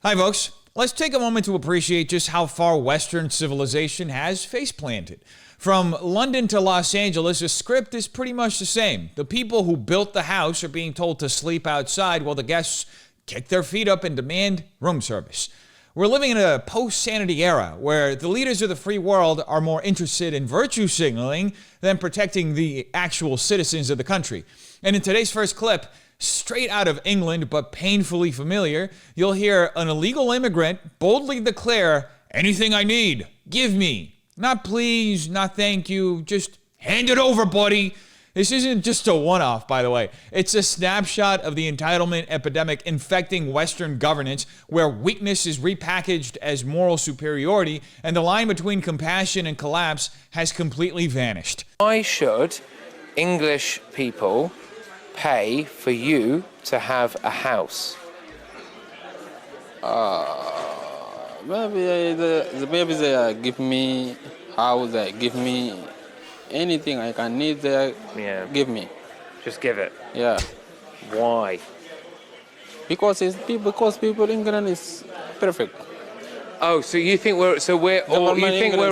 Hi folks, let's take a moment to appreciate just how far Western civilization has face-planted. From London to Los Angeles, the script is pretty much the same. The people who built the house are being told to sleep outside while the guests kick their feet up and demand room service. We're living in a post-sanity era where the leaders of the free world are more interested in virtue signaling than protecting the actual citizens of the country. And in today's first clip, straight out of England but painfully familiar, you'll hear an illegal immigrant boldly declare, "Anything I need, give me. Not please, not thank you, just hand it over, buddy." This isn't just a one-off, by the way. It's a snapshot of the entitlement epidemic infecting Western governance, where weakness is repackaged as moral superiority, and the line between compassion and collapse has completely vanished. Why should English people pay for you to have a house? Maybe they give me house, they give me anything I can need, they give me. Just give it. Yeah. Why? Because people in England is perfect. Oh, so you think we're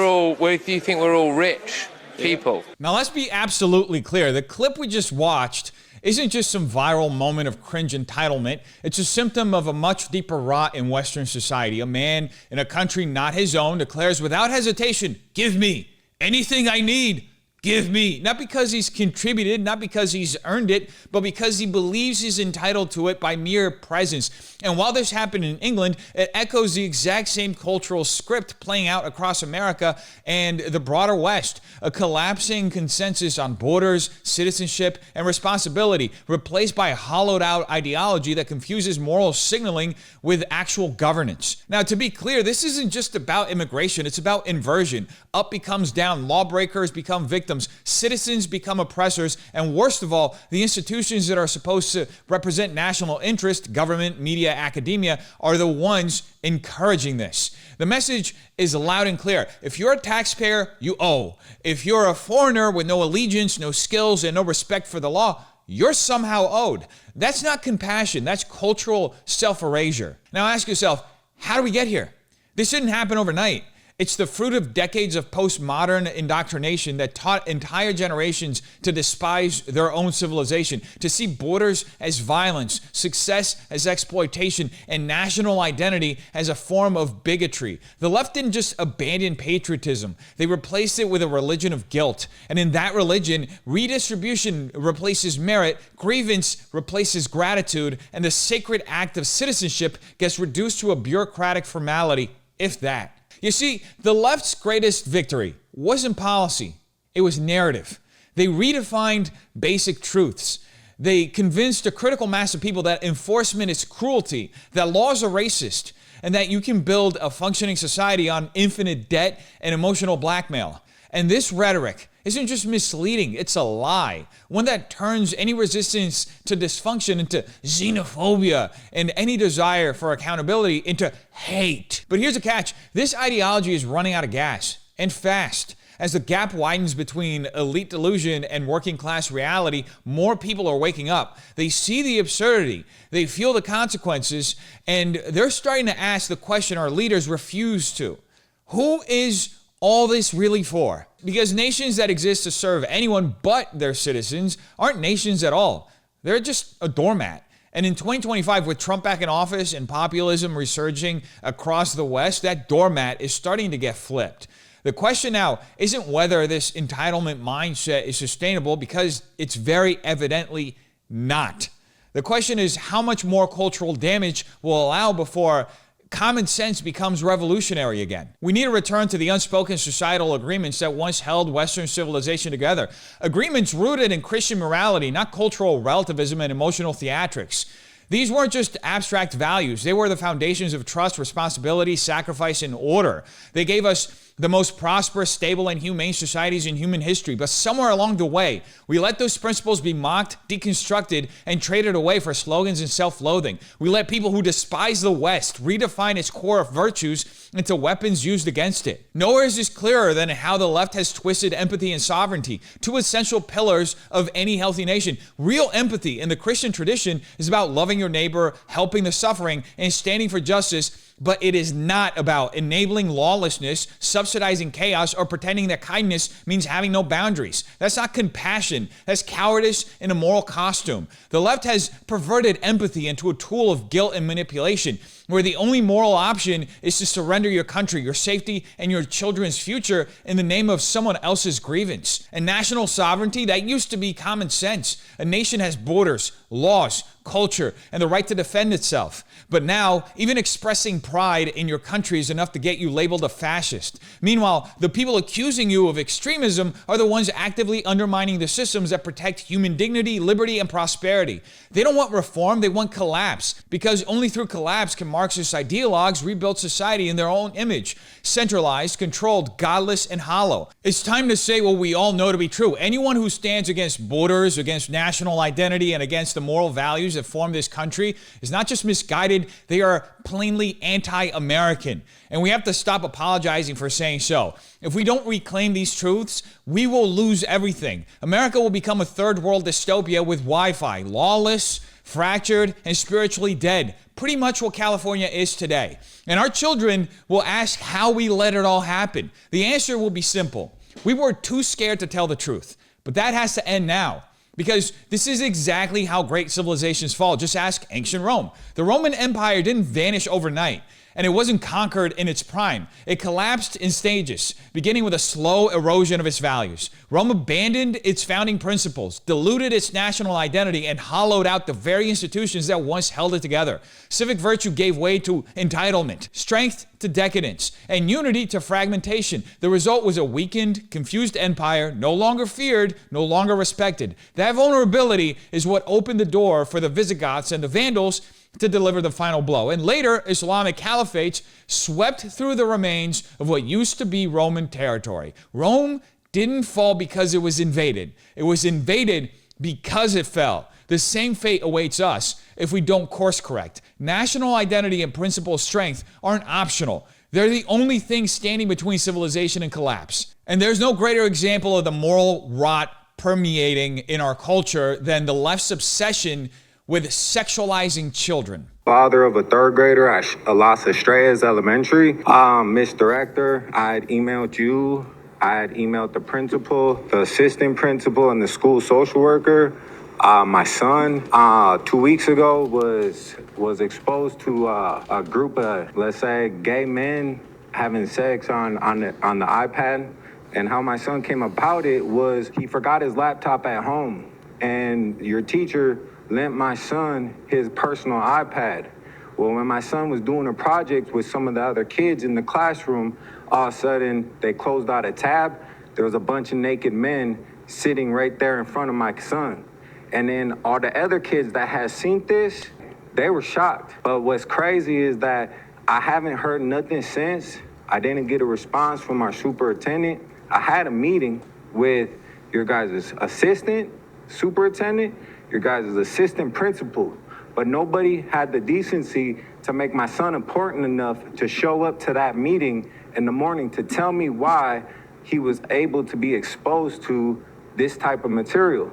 all rich people? Now let's be absolutely clear. The clip we just watched isn't just some viral moment of cringe entitlement. It's a symptom of a much deeper rot in Western society. A man in a country not his own declares without hesitation, "Give me anything I need. Give me." Not because he's contributed, not because he's earned it, but because he believes he's entitled to it by mere presence. And while this happened in England, it echoes the exact same cultural script playing out across America and the broader West. A collapsing consensus on borders, citizenship, and responsibility, replaced by a hollowed out ideology that confuses moral signaling with actual governance. Now, to be clear, this isn't just about immigration, it's about inversion. Up becomes down, lawbreakers become victims, citizens become oppressors, and worst of all, the institutions that are supposed to represent national interest, government, media, academia, are the ones encouraging this. The message is loud and clear. If you're a taxpayer, you owe. If you're a foreigner with no allegiance, no skills, and no respect for the law, you're somehow owed. That's not compassion, that's cultural self-erasure. Now ask yourself, how do we get here? This didn't happen overnight. It's the fruit of decades of postmodern indoctrination that taught entire generations to despise their own civilization, to see borders as violence, success as exploitation, and national identity as a form of bigotry. The left didn't just abandon patriotism, they replaced it with a religion of guilt. And in that religion, redistribution replaces merit, grievance replaces gratitude, and the sacred act of citizenship gets reduced to a bureaucratic formality, if that. You see, the left's greatest victory wasn't policy, it was narrative. They redefined basic truths. They convinced a critical mass of people that enforcement is cruelty, that laws are racist, and that you can build a functioning society on infinite debt and emotional blackmail. And this rhetoric isn't just misleading, it's a lie. One that turns any resistance to dysfunction into xenophobia and any desire for accountability into hate. But here's a catch. This ideology is running out of gas, and fast. As the gap widens between elite delusion and working class reality, more people are waking up. They see the absurdity, they feel the consequences, and they're starting to ask the question our leaders refuse to. Who is all this really for? Because nations that exist to serve anyone but their citizens aren't nations at all. They're just a doormat. And in 2025, with Trump back in office and populism resurging across the West, that doormat is starting to get flipped. The question now isn't whether this entitlement mindset is sustainable, because it's very evidently not. The question is how much more cultural damage will allow before common sense becomes revolutionary again. We need to return to the unspoken societal agreements that once held Western civilization together. Agreements rooted in Christian morality, not cultural relativism and emotional theatrics. These weren't just abstract values. They were the foundations of trust, responsibility, sacrifice, and order. They gave us the most prosperous, stable, and humane societies in human history. But somewhere along the way, we let those principles be mocked, deconstructed, and traded away for slogans and self-loathing. We let people who despise the West redefine its core of virtues into weapons used against it. Nowhere is this clearer than how the left has twisted empathy and sovereignty, two essential pillars of any healthy nation. Real empathy in the Christian tradition is about loving loving your neighbor, helping the suffering, and standing for justice. But it is not about enabling lawlessness, subsidizing chaos, or pretending that kindness means having no boundaries. That's not compassion. That's cowardice in a moral costume. The left has perverted empathy into a tool of guilt and manipulation, where the only moral option is to surrender your country, your safety, and your children's future in the name of someone else's grievance. And national sovereignty, that used to be common sense. A nation has borders, laws, culture, and the right to defend itself. But now, even expressing pride in your country is enough to get you labeled a fascist. Meanwhile, the people accusing you of extremism are the ones actively undermining the systems that protect human dignity, liberty, and prosperity. They don't want reform, they want collapse, because only through collapse can Marxist ideologues rebuild society in their own image, centralized, controlled, godless, and hollow. It's time to say what we all know to be true. Anyone who stands against borders, against national identity, and against the moral values that form this country is not just misguided, they are plainly anti-American. And we have to stop apologizing for saying so. If we don't reclaim these truths, we will lose everything. America will become a third world dystopia with Wi-Fi, lawless, fractured, and spiritually dead. Pretty much what California is today. And our children will ask how we let it all happen. The answer will be simple. We were too scared to tell the truth. But that has to end now. Because this is exactly how great civilizations fall. Just ask ancient Rome. The Roman Empire didn't vanish overnight, and it wasn't conquered in its prime. It collapsed in stages, beginning with a slow erosion of its values. Rome abandoned its founding principles, diluted its national identity, and hollowed out the very institutions that once held it together. Civic virtue gave way to entitlement, strength to decadence, and unity to fragmentation. The result was a weakened, confused empire, no longer feared, no longer respected. That vulnerability is what opened the door for the Visigoths and the Vandals to deliver the final blow. And later, Islamic caliphates swept through the remains of what used to be Roman territory. Rome didn't fall because it was invaded. It was invaded because it fell. The same fate awaits us if we don't course correct. National identity and principle of strength aren't optional. They're the only thing standing between civilization and collapse. And there's no greater example of the moral rot permeating in our culture than the left's obsession with sexualizing children. Father of a third grader at Las Estrellas Elementary. Miss Director, I had emailed you. I had emailed the principal, the assistant principal, and the school social worker. My son, 2 weeks ago, was exposed to a group of, let's say, gay men having sex on the iPad. And how my son came about it was he forgot his laptop at home, and your teacher lent my son his personal iPad. Well, when my son was doing a project with some of the other kids in the classroom, all of a sudden they closed out a tab. There was a bunch of naked men sitting right there in front of my son. And then all the other kids that had seen this, they were shocked. But what's crazy is that I haven't heard nothing since. I didn't get a response from our superintendent. I had a meeting with your guys' assistant superintendent, your guys' assistant principal, but nobody had the decency to make my son important enough to show up to that meeting in the morning to tell me why he was able to be exposed to this type of material.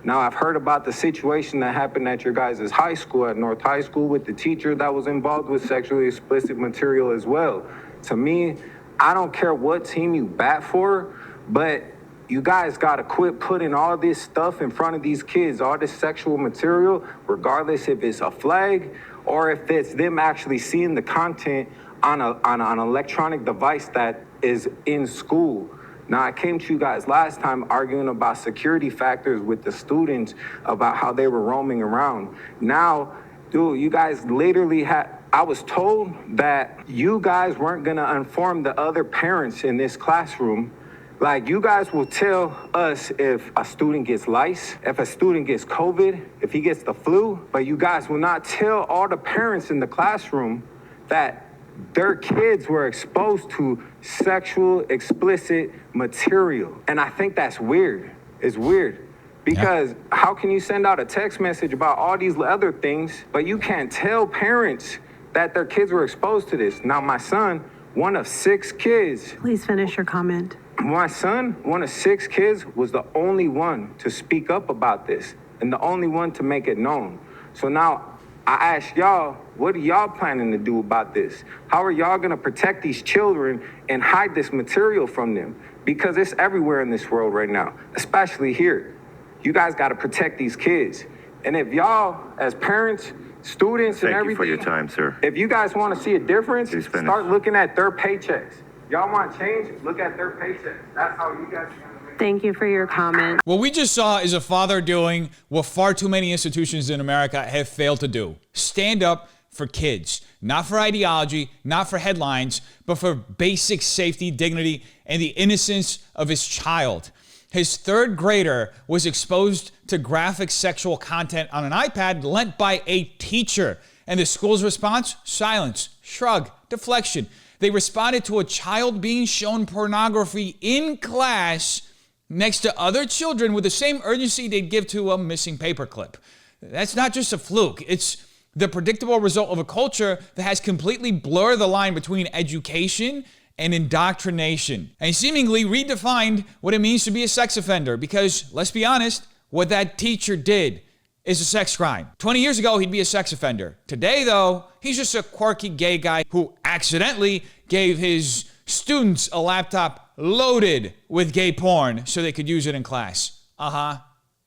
Now, I've heard about the situation that happened at your guys' high school, at North High School, with the teacher that was involved with sexually explicit material as well. To me, I don't care what team you bat for, but you guys gotta quit putting all this stuff in front of these kids, all this sexual material, regardless if it's a flag or if it's them actually seeing the content on an electronic device that is in school. Now, I came to you guys last time arguing about security factors with the students about how they were roaming around. Now, dude, you guys literally I was told that you guys weren't gonna inform the other parents in this classroom. Like, you guys will tell us if a student gets lice, if a student gets COVID, if he gets the flu, but you guys will not tell all the parents in the classroom that their kids were exposed to sexual explicit material. And I think that's weird. It's weird. Because how can you send out a text message about all these other things, but you can't tell parents that their kids were exposed to this? Now, my son, one of 6 kids. Please finish your comment. My son, one of 6 kids, was the only one to speak up about this and the only one to make it known. So now I ask y'all, what are y'all planning to do about this? How are y'all gonna protect these children and hide this material from them? Because it's everywhere in this world right now, especially here. You guys gotta protect these kids. And if y'all, as parents, students, and everything— Thank you for your time, sir. If you guys wanna see a difference, Please finish. start looking at their paychecks. Y'all want change? Look at their paychecks. That's how you guys— Thank you for your comment. What we just saw is a father doing what far too many institutions in America have failed to do. Stand up for kids. Not for ideology, not for headlines, but for basic safety, dignity, and the innocence of his child. His third grader was exposed to graphic sexual content on an iPad lent by a teacher. And the school's response? Silence, shrug, deflection. They responded to a child being shown pornography in class next to other children with the same urgency they'd give to a missing paperclip. That's not just a fluke. It's the predictable result of a culture that has completely blurred the line between education and indoctrination, and seemingly redefined what it means to be a sex offender. Because, let's be honest, what that teacher did is a sex crime. 20 years ago, he'd be a sex offender. Today, though, he's just a quirky gay guy who accidentally gave his students a laptop loaded with gay porn so they could use it in class.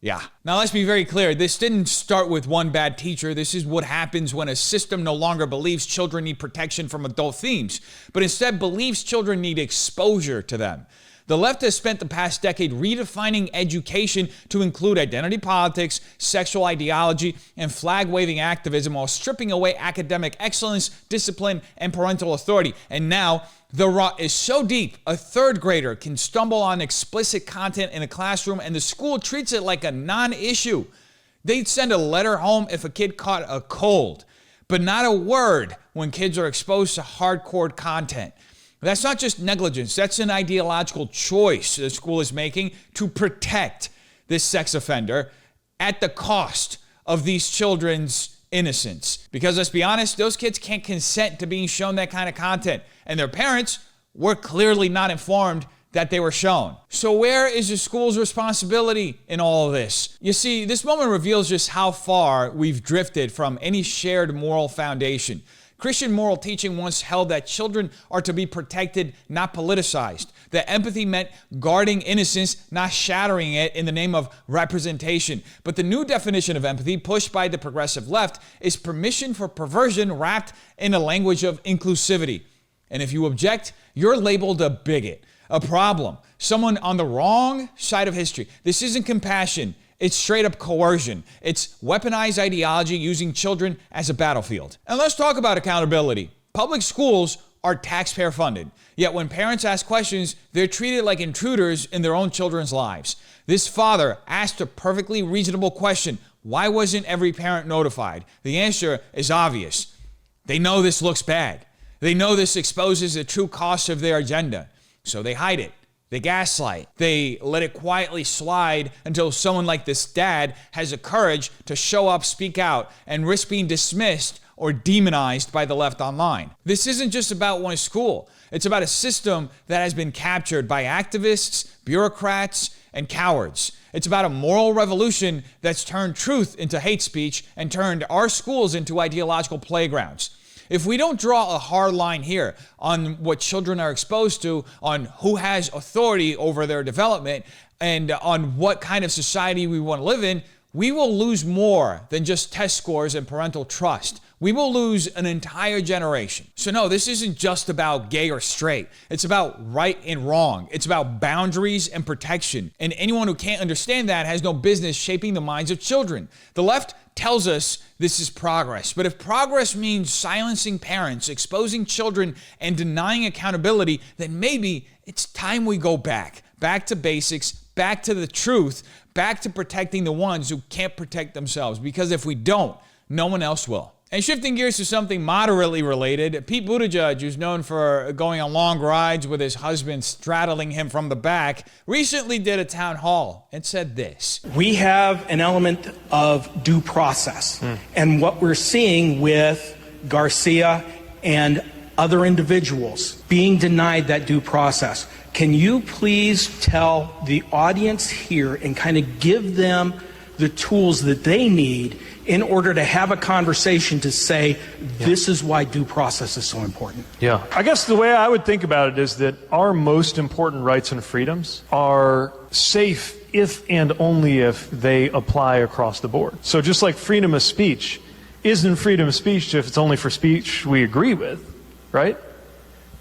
Yeah. Now, let's be very clear. This didn't start with one bad teacher. This is what happens when a system no longer believes children need protection from adult themes, but instead believes children need exposure to them. The left has spent the past decade redefining education to include identity politics, sexual ideology, and flag-waving activism while stripping away academic excellence, discipline, and parental authority. And now, the rot is so deep, a third grader can stumble on explicit content in a classroom and the school treats it like a non-issue. They'd send a letter home if a kid caught a cold, but not a word when kids are exposed to hardcore content. That's not just negligence, that's an ideological choice the school is making to protect this sex offender at the cost of these children's innocence. Because let's be honest, those kids can't consent to being shown that kind of content, and their parents were clearly not informed that they were shown. So where is the school's responsibility in all of this? You see, this moment reveals just how far we've drifted from any shared moral foundation. Christian moral teaching once held that children are to be protected, not politicized. That empathy meant guarding innocence, not shattering it in the name of representation. But the new definition of empathy, pushed by the progressive left, is permission for perversion wrapped in a language of inclusivity. And if you object, you're labeled a bigot, a problem, someone on the wrong side of history. This isn't compassion. It's straight up coercion. It's weaponized ideology using children as a battlefield. And let's talk about accountability. Public schools are taxpayer funded. Yet when parents ask questions, they're treated like intruders in their own children's lives. This father asked a perfectly reasonable question. Why wasn't every parent notified? The answer is obvious. They know this looks bad. They know this exposes the true cost of their agenda. So they hide it. They gaslight. They let it quietly slide until someone like this dad has the courage to show up, speak out, and risk being dismissed or demonized by the left online. This isn't just about one school. It's about a system that has been captured by activists, bureaucrats, and cowards. It's about a moral revolution that's turned truth into hate speech and turned our schools into ideological playgrounds. If we don't draw a hard line here on what children are exposed to, on who has authority over their development, and on what kind of society we want to live in, we will lose more than just test scores and parental trust. We will lose an entire generation. So no, this isn't just about gay or straight. It's about right and wrong. It's about boundaries and protection. And anyone who can't understand that has no business shaping the minds of children. The left tells us this is progress. But if progress means silencing parents, exposing children, and denying accountability, then maybe it's time we go back to basics, back to the truth, back to protecting the ones who can't protect themselves. Because if we don't, no one else will. And shifting gears to something moderately related, Pete Buttigieg, who's known for going on long rides with his husband straddling him from the back, recently did a town hall and said this. We have an element of due process. And what we're seeing with Garcia and other individuals being denied that due process. Can you please tell the audience here and kind of give them the tools that they need in order to have a conversation to say, this is why due process is so important. Yeah. I guess the way I would think about it is that our most important rights and freedoms are safe if and only if they apply across the board. So just like freedom of speech isn't freedom of speech if it's only for speech we agree with, right?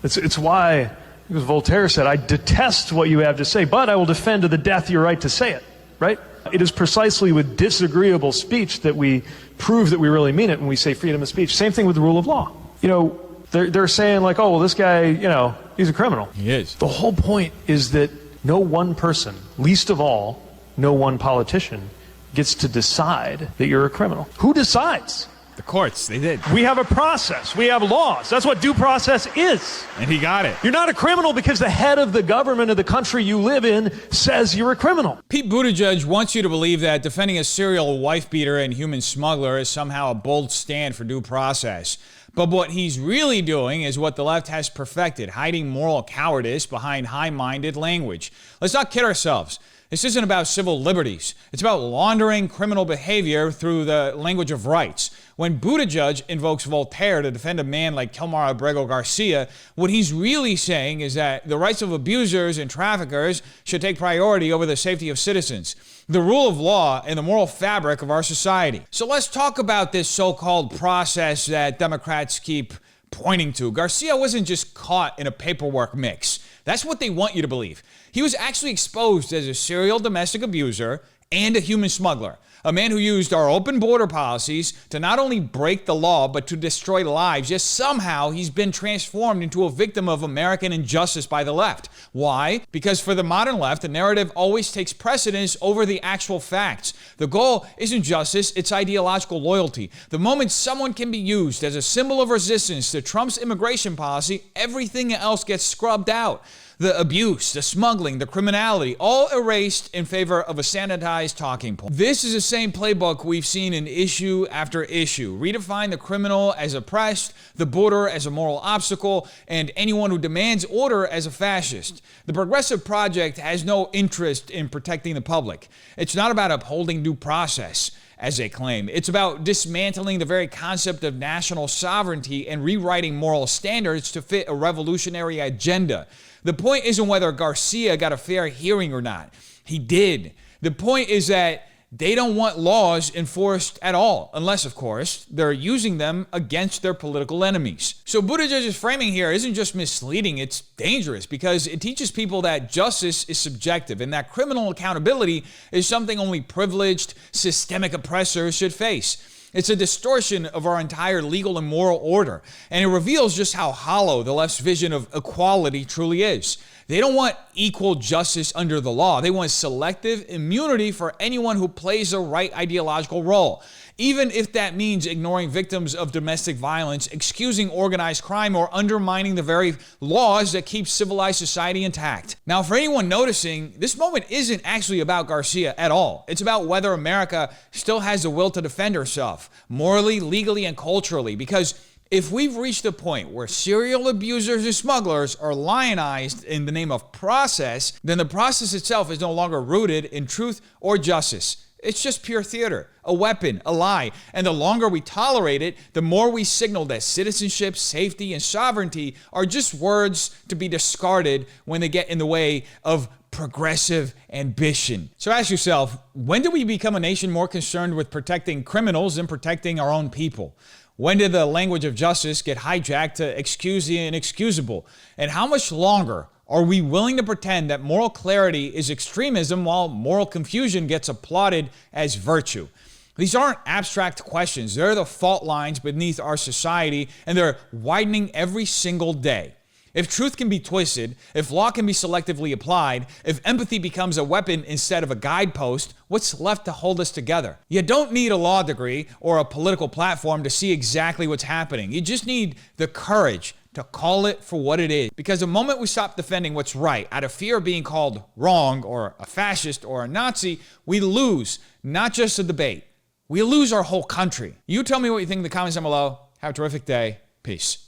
It's why, because Voltaire said, I detest what you have to say, but I will defend to the death your right to say it, right? It is precisely with disagreeable speech that we prove that we really mean it when we say freedom of speech. Same thing with the rule of law. You know, they're saying like, oh, well, this guy, you know, he's a criminal. He is. The whole point is that no one person, least of all, no one politician, gets to decide that you're a criminal. Who decides? The courts, they did. We have a process. We have laws. That's what due process is. And he got it. You're not a criminal because the head of the government of the country you live in says you're a criminal. Pete Buttigieg wants you to believe that defending a serial wife-beater and human smuggler is somehow a bold stand for due process. But what he's really doing is what the left has perfected, hiding moral cowardice behind high-minded language. Let's not kid ourselves. This isn't about civil liberties. It's about laundering criminal behavior through the language of rights. When Buttigieg invokes Voltaire to defend a man like Kilmar Abrego Garcia, what he's really saying is that the rights of abusers and traffickers should take priority over the safety of citizens, the rule of law, and the moral fabric of our society. So let's talk about this so-called process that Democrats keep pointing to. Garcia wasn't just caught in a paperwork mix. That's what they want you to believe. He was actually exposed as a serial domestic abuser and a human smuggler, a man who used our open border policies to not only break the law, but to destroy lives. Yet somehow he's been transformed into a victim of American injustice by the left. Why? Because for the modern left, the narrative always takes precedence over the actual facts. The goal isn't justice, it's ideological loyalty. The moment someone can be used as a symbol of resistance to Trump's immigration policy, everything else gets scrubbed out. The abuse, the smuggling, the criminality, all erased in favor of a sanitized talking point. This is the same playbook we've seen in issue after issue. Redefine the criminal as oppressed, the border as a moral obstacle, and anyone who demands order as a fascist. The Progressive Project has no interest in protecting the public. It's not about upholding due process, as they claim. It's about dismantling the very concept of national sovereignty and rewriting moral standards to fit a revolutionary agenda. The point isn't whether Garcia got a fair hearing or not. He did. The point is that they don't want laws enforced at all, unless, of course, they're using them against their political enemies. So Buttigieg's framing here isn't just misleading, it's dangerous because it teaches people that justice is subjective and that criminal accountability is something only privileged, systemic oppressors should face. It's a distortion of our entire legal and moral order, and it reveals just how hollow the left's vision of equality truly is. They don't want equal justice under the law. They want selective immunity for anyone who plays the right ideological role, even if that means ignoring victims of domestic violence, excusing organized crime, or undermining the very laws that keep civilized society intact. Now, for anyone noticing, this moment isn't actually about Garcia at all. It's about whether America still has the will to defend herself, morally, legally, and culturally, because if we've reached a point where serial abusers and smugglers are lionized in the name of process, then the process itself is no longer rooted in truth or justice. It's just pure theater, a weapon, a lie. And the longer we tolerate it, the more we signal that citizenship, safety, and sovereignty are just words to be discarded when they get in the way of progressive ambition. So ask yourself, when did we become a nation more concerned with protecting criminals than protecting our own people? When did the language of justice get hijacked to excuse the inexcusable? And how much longer are we willing to pretend that moral clarity is extremism while moral confusion gets applauded as virtue? These aren't abstract questions. They're the fault lines beneath our society, and they're widening every single day. If truth can be twisted, if law can be selectively applied, if empathy becomes a weapon instead of a guidepost, what's left to hold us together? You don't need a law degree or a political platform to see exactly what's happening. You just need the courage to call it for what it is. Because the moment we stop defending what's right out of fear of being called wrong or a fascist or a Nazi, we lose not just the debate, we lose our whole country. You tell me what you think in the comments down below. Have a terrific day. Peace.